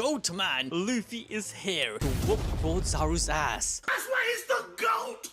GOAT man, Luffy is here to whoop Kizaru's ass. That's why he's the GOAT!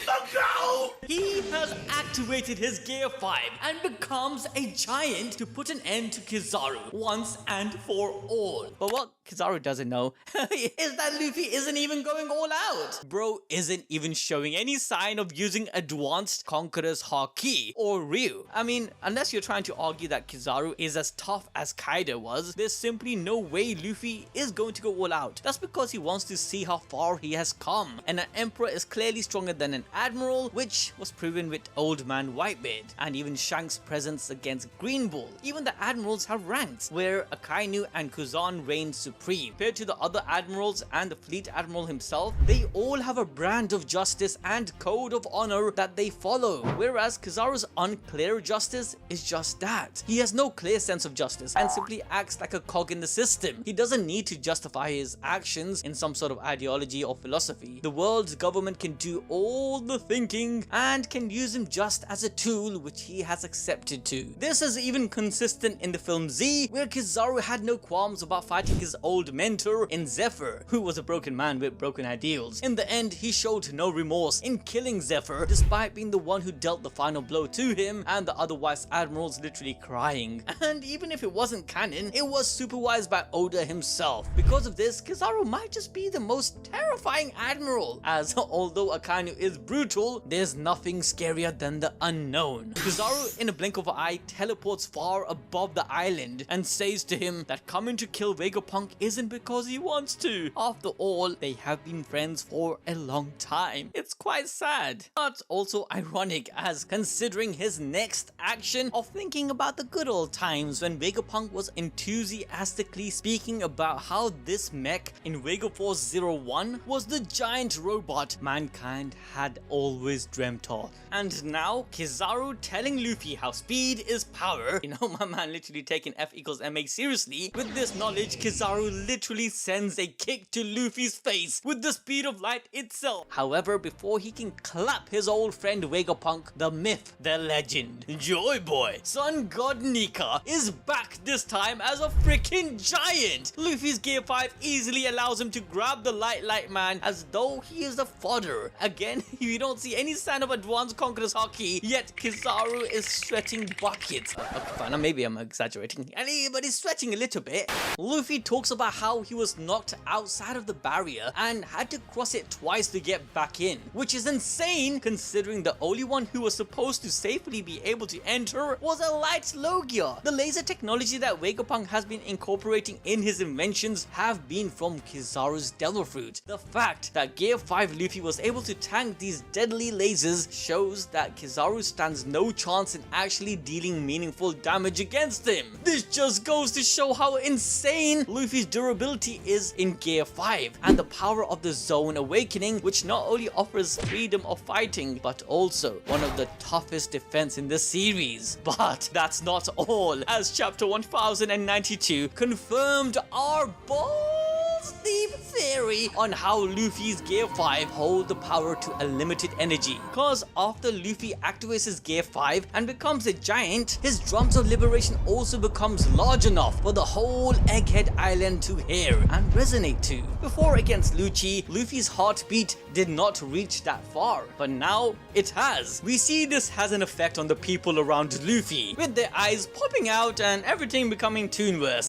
The GOAT! He has activated his Gear 5 and becomes a giant to put an end to Kizaru once and for all. But what Kizaru doesn't know is that Luffy isn't even going all out. Bro isn't even showing any sign of using advanced Conqueror's Haki or Ryu. I mean, unless you're trying to argue that Kizaru is as tough as Kaido was, there's simply no way Luffy is going to go all out. That's because he wants to see how far he has come. And an Emperor is clearly stronger than an Admiral, which was proven with Old Man Whitebeard, and even Shanks' presence against Green Bull. Even the Admirals have ranks, where Akainu and Kuzan reign supreme. Compared to the other Admirals and the Fleet Admiral himself, they all have a brand of justice and code of honor that they follow, whereas Kizaru's unclear justice is just that. He has no clear sense of justice and simply acts like a cog in the system. He doesn't need to justify his actions in some sort of ideology or philosophy. The world's government can do all the thinking and can use him just as a tool, which he has accepted to. This is even consistent in the film Z, where Kizaru had no qualms about fighting his old mentor in Zephyr, who was a broken man with broken ideals. In the end, he showed no remorse in killing Zephyr, despite being the one who dealt the final blow to him and the other Vice Admirals literally crying. And even if it wasn't canon, it was supervised by Oda himself. Because of this, Kizaru might just be the most terrifying admiral, as although Akainu is brutal, there's nothing scarier than the unknown. Kizaru, in a blink of an eye, teleports far above the island and says to him that coming to kill Vegapunk isn't because he wants to. After all, they have been friends for a long time. It's quite sad, but also ironic, as considering his next action of thinking about the good old times when Vegapunk was enthusiastically speaking about how this mech in Vega Force 01 was the giant robot mankind had always dreamt of. And now Kizaru telling Luffy how speed is power. You know, my man literally taking F equals ma seriously. With this knowledge, Kizaru literally sends a kick to Luffy's face with the speed of light itself. However, before he can clap his old friend Vegapunk, the myth, the legend, Joy Boy, Sun God NIKA is back, this time as a freaking giant. Luffy's Gear 5 easily allows him to grab the light man as though he is the fodder. Again, you don't see any sign of advanced Conqueror's Haki, yet Kizaru is sweating buckets. Okay, fine, maybe I'm exaggerating, but he's sweating a little bit. Luffy talks about how he was knocked outside of the barrier and had to cross it twice to get back in, which is insane considering the only one who was supposed to safely be able to enter was a light Logia. The laser technology that Vegapunk has been incorporating in his inventions have been from Kizaru's Devil Fruit. The fact that Gear 5 Luffy was able to tank these deadly lasers shows that Kizaru stands no chance in actually dealing meaningful damage against him. This just goes to show how insane Luffy's durability is in Gear 5 and the power of the Zone Awakening, which not only offers freedom of fighting but also one of the toughest defense in the series. But that's not all, as chapter 1092 confirmed our balls deep theory on how Luffy's Gear 5 hold the power to unlimited energy. Cause after Luffy activates his Gear 5 and becomes a giant, his drums of liberation also becomes large enough for the whole Egghead Island to hear and resonate to. Before against Lucci, Luffy's heartbeat did not reach that far, but now it has. We see this has an effect on the people around Luffy, with their eyes popping out and everything becoming Toonverse.